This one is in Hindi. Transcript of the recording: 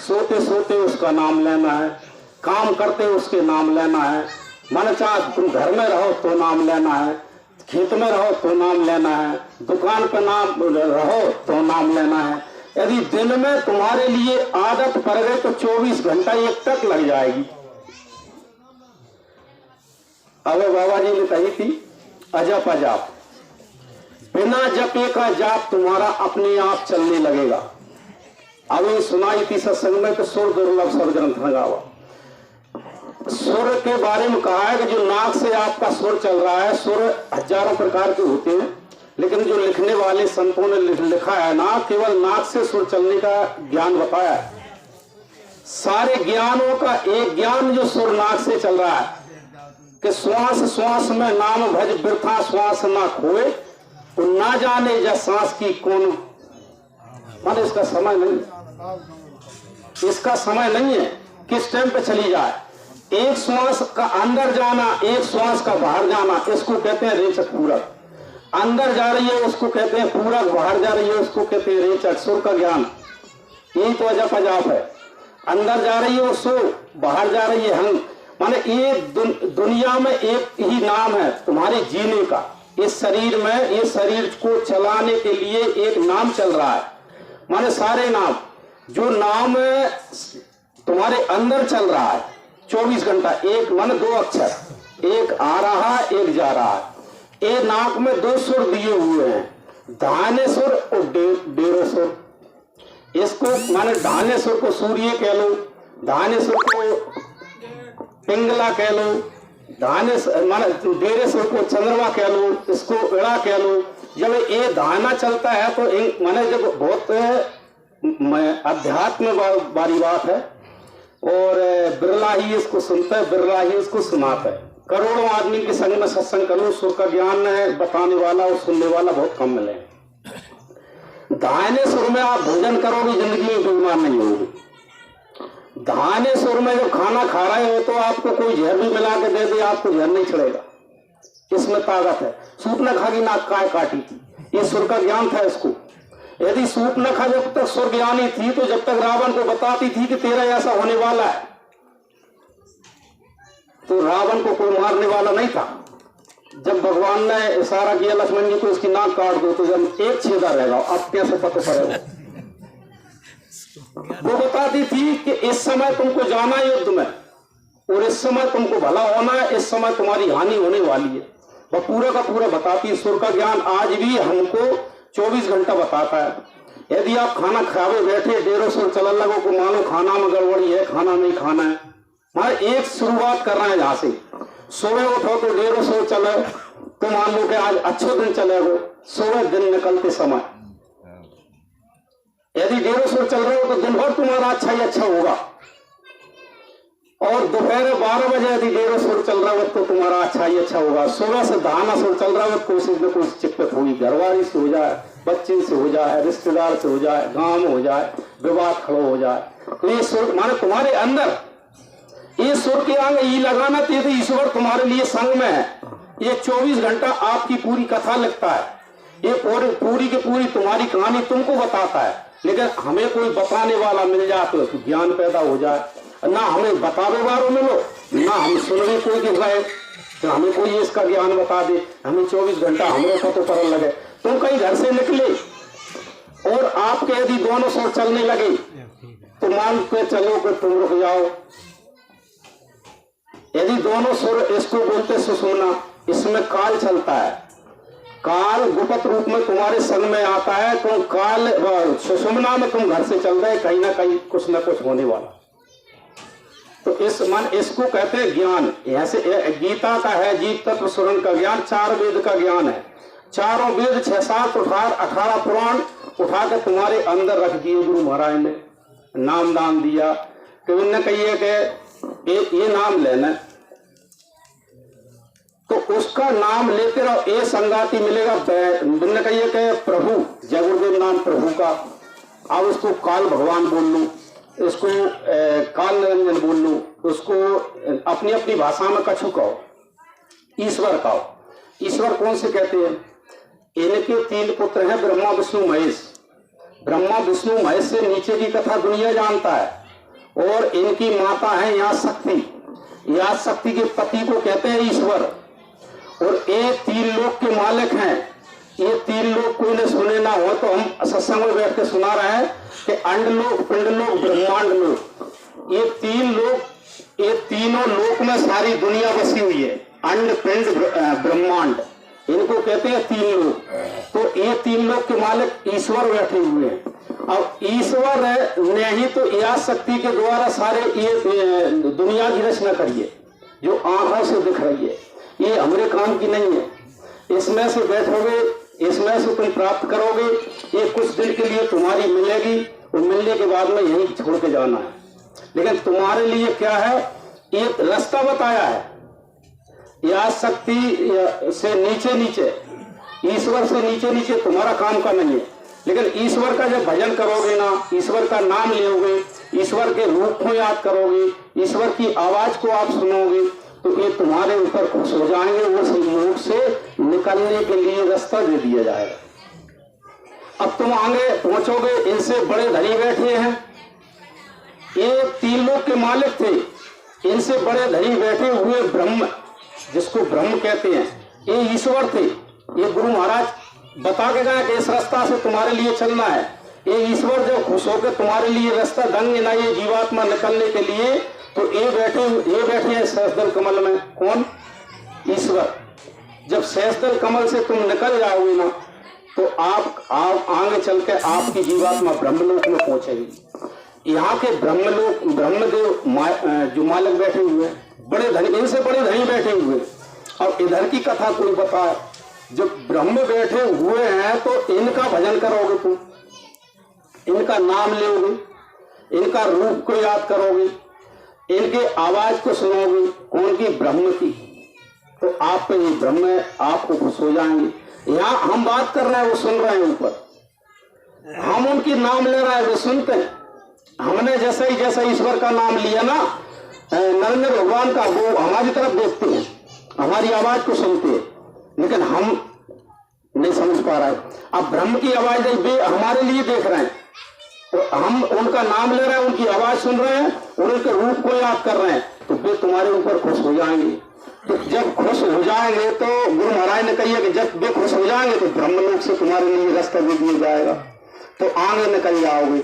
सोते सोते उसका नाम लेना है, काम करते उसके नाम लेना है। मन चाहे तुम घर में रहो तो नाम लेना है, खेत में रहो तो नाम लेना है, दुकान पे नाम रहो तो नाम लेना है। यदि दिन में तुम्हारे लिए आदत पड़ गई तो 24 घंटा एक तक लग जाएगी। अब बाबा जी ने कही थी अजप अजाप, बिना जपे का जाप तुम्हारा अपने आप चलने लगेगा। अभी सुनाई थी सत्संग में कि सुर दुर्लभ सब ग्रंथ लगावा। सुर के बारे में कहा है कि जो नाक से आपका सुर चल रहा है, सुर हजारों प्रकार के होते हैं, लेकिन जो लिखने वाले संतों ने लिखा है ना, केवल नाक से सुर चलने का ज्ञान बताया है। सारे ज्ञानों का एक ज्ञान जो सुर नाक से चल रहा है कि श्वास श्वास में नाम भज वृथा श्वास ना खोए, तो ना जाने जब सांस की कौन, मान इसका समय नहीं, इसका समय नहीं है किस टाइम पे चली जाए। एक श्वास का अंदर जाना, एक श्वास का बाहर जाना, इसको कहते हैं रेचक पूरक। अंदर जा रही है उसको कहते हैं पूरक, बाहर जा रही है उसको कहते हैं रेचक। सुर का ज्ञान यही तो अजप अजाप है। अंदर जा रही है वो सुर, बाहर जा रही है हंग। माने ये दुनिया में एक ही नाम है तुम्हारे जीने का। इस शरीर में, ये शरीर को चलाने के लिए एक नाम चल रहा है। माने सारे नाम, जो नाम तुम्हारे अंदर चल रहा है 24 घंटा, एक मन दो अक्षर, एक आ रहा है एक जा रहा है। ये नाक में दो सुर दिए हुए हैं, धाने सुर और डेरो सुर। इसको माने धाने सुर को सूर्य कह लो, धाने सुर को पिंगला कह लो, धाने माने डेरे सुर को चंद्रमा कह लो, इसको एड़ा कह लो। जब ये धाना चलता है तो माने जब बहुत अध्यात्म वाली बात है, और बिरला ही इसको सुनता है, बिरला ही इसको सुनाता है। करोड़ों आदमी के संग में सत्संग करो, सुर का ज्ञान बताने वाला और सुनने वाला बहुत कम मिले। दाहिने सुर में आप भोजन करोगे जिंदगी में बीमार नहीं होगी। दाहिने सुर में जब खाना खा रहे हो तो आपको कोई जहर भी मिला के दे दे, आपको जहर नहीं चढ़ेगा, इसमें ताकत है। सूप न खा की नाक काय काटी थी, ये सुर का ज्ञान था इसको। यदि सूप न खा, जब तक सुर ज्ञानी थी तो जब तक रावण को बताती थी कि तेरा ऐसा होने वाला है, तो रावण को कोई मारने वाला नहीं था। जब भगवान ने इशारा किया लक्ष्मण जी को इसकी नाक काट दो, तो जब एक छेदा रहेगा, अब कैसे पता पड़ेगा। वो बताती थी कि इस समय तुमको जाना है युद्ध में, और इस समय तुमको भला होना है, इस समय तुम्हारी हानि होने वाली है। वह पूरा का पूरा बताती है। सुर का ज्ञान आज भी हमको 24 घंटा बताता है। यदि आप खाना खावे बैठे, डेढ़ो सुर चलन लगो को मानो खाना में गड़बड़ी है, खाना नहीं खाना है। हमारे एक शुरुआत कर रहे हैं जहां से, सुबह उठो तो डेढ़ो सुर चले, तो मान लो कि आज अच्छे दिन चलेगा। सुबह दिन निकलते समय यदि डेढ़ो सुर चल रहे हो तो दिन भर तुम्हारा अच्छा ही अच्छा होगा, और दोपहर 12 बजे यदि डेढ़ो सुर चल रहा हो तो तुम्हारा अच्छा ही अच्छा होगा। सुबह से धाना सुर चल रहा हो, कोशिश में कोई चिक्कत होगी, घरवाली से हो जाए, बच्चे से हो जाए, रिश्तेदार से हो जाए, गांव में हो जाए, विवाद खड़ो हो जाए, तो ये सुर माने तुम्हारे अंदर ये सुर के अंग ये लगाना चाहिए तो ईश्वर तुम्हारे लिए संग में है। ये 24 घंटा आपकी पूरी कथा लिखता है, ये पूरी की पूरी तुम्हारी कहानी तुमको बताता है। लेकिन हमें कोई बताने वाला मिल जाए तो ज्ञान पैदा हो जाए, ना हमें बतावे वालों मिलो, ना हम सुनने कोई दिख रहे तो हमें कोई इसका ज्ञान बता दे, हमें 24 घंटा हमें पता पड़ने लगे। तुम कहीं घर से निकले और आपके यदि दोनों सुर चलने लगे तो मान के चलो कि तुम रुक जाओ। यदि दोनों सुर, इसको बोलते सुषुम्ना, इसमें काल चलता है। काल गुप्त रूप में तुम्हारे संग में आता है, तो काल सुषुम्ना में तुम घर से चल रहे, कहीं ना कहीं कुछ ना कुछ होने वाला। तो इसको कहते हैं ज्ञान। ऐसे गीता का है जीव तत्व सुरन का ज्ञान, 4 वेद का ज्ञान है। चारों वेद 6-7 18 पुराण उठा के तुम्हारे अंदर रख दिए गुरु महाराज ने, नाम दान दिया कि उनने कहिए कि ये नाम लेना, तो उसका नाम लेते रहो, ये संगाति मिलेगा। उनने कहिए कि प्रभु, जय गुरुदेव नाम प्रभु का, अब उसको काल भगवान बोल लो, इसको काल निरंजन बोल लो, उसको अपनी अपनी भाषा में कछु कहो, ईश्वर कहो। ईश्वर कौन से कहते हैं? इनके 3 पुत्र हैं, ब्रह्मा विष्णु महेश। ब्रह्मा विष्णु महेश से नीचे की कथा दुनिया जानता है, और इनकी माता है याद शक्ति। याद शक्ति के पति को कहते हैं ईश्वर। और ये 3 लोक के मालिक हैं। ये 3 लोक कोई ने सुने ना हो तो हम सत्संग में बैठ के सुना रहे हैं कि अंडलोक, पिंडलोक, ब्रह्मांड लोक। ये 3 लोक, ये तीनों लोक में सारी दुनिया बसी हुई है। अंड, पिंड, ब्रह्मांड, इनको कहते हैं 3 लोक। तो ये 3 लोक के मालिक ईश्वर बैठे हुए हैं। अब ईश्वर ने ही तो याद शक्ति के द्वारा सारे ये दुनिया की रचना करी है, जो आंखों से दिख रही है। ये हमारे काम की नहीं है। इसमें से बैठोगे, इसमें से तुम प्राप्त करोगे, ये कुछ दिन के लिए तुम्हारी मिलेगी और मिलने के बाद में यहीं छोड़ के जाना है। लेकिन तुम्हारे लिए क्या है, एक रास्ता बताया है। याद शक्ति से नीचे नीचे, ईश्वर से नीचे नीचे तुम्हारा काम का नहीं है। लेकिन ईश्वर का जब भजन करोगे ना, ईश्वर का नाम लोगे, ईश्वर के रूप को याद करोगे, ईश्वर की आवाज को आप सुनोगे, तो ये तुम्हारे ऊपर खुश हो जाएंगे। उस मोह से निकलने के लिए रास्ता दे दिया जाएगा। अब तुम आगे पहुंचोगे, इनसे बड़े धनी बैठे हैं। ये 3 लोक के मालिक थे, इनसे बड़े धनी बैठे हुए ब्रह्म, जिसको ब्रह्म कहते हैं, ये ईश्वर थे। ये गुरु महाराज बता के गए कि इस रास्ता से तुम्हारे लिए चलना है। ये ईश्वर जब खुश होकर तुम्हारे लिए रास्ता दंग ना, ये जीवात्मा निकलने के लिए, तो ये बैठे हैं शेषदल कमल में। कौन? ईश्वर। जब शेषदल कमल से तुम निकल जाओगे ना, तो आप आगे चल के आपकी जीवात्मा ब्रह्मलोक में पहुंचेगी। यहाँ के ब्रह्मलोक, ब्रह्मदेव जो मालिक बैठे हुए, बड़े धनी, इनसे बड़े धनी बैठे हुए। और इधर की कथा कोई बताए, जब ब्रह्म बैठे हुए हैं तो इनका भजन करोगे तुम, इनका नाम लोगे, इनका रूप को याद करोगे, इनके आवाज को सुनोगे। कौन की? ब्रह्म की। तो आप पे ये ब्रह्म आपको खुश हो जाएंगे। यहाँ हम बात कर रहे हैं, वो सुन रहे हैं ऊपर। हम उनकी नाम ले रहे हैं, वो सुनते हैं। हमने जैसा ईश्वर का नाम लिया ना, नरेंद्र भगवान का, वो हमारी तरफ देखते हैं, हमारी आवाज को सुनते हैं, लेकिन हम नहीं समझ पा रहे। अब ब्रह्म की आवाज वे हमारे लिए देख रहे हैं, तो हम उनका नाम ले रहे हैं, उनकी आवाज सुन रहे हैं और उनके रूप को याद कर रहे हैं, तो वे तुम्हारे ऊपर खुश हो जाएंगे। तो जब खुश हो जाएंगे, तो गुरु महाराज ने कही है कि जब वे खुश हो जाएंगे तो ब्रह्मलोक से तुम्हारे लिए रास्ता दे दिया जाएगा, तो आगे निकल जाओगे।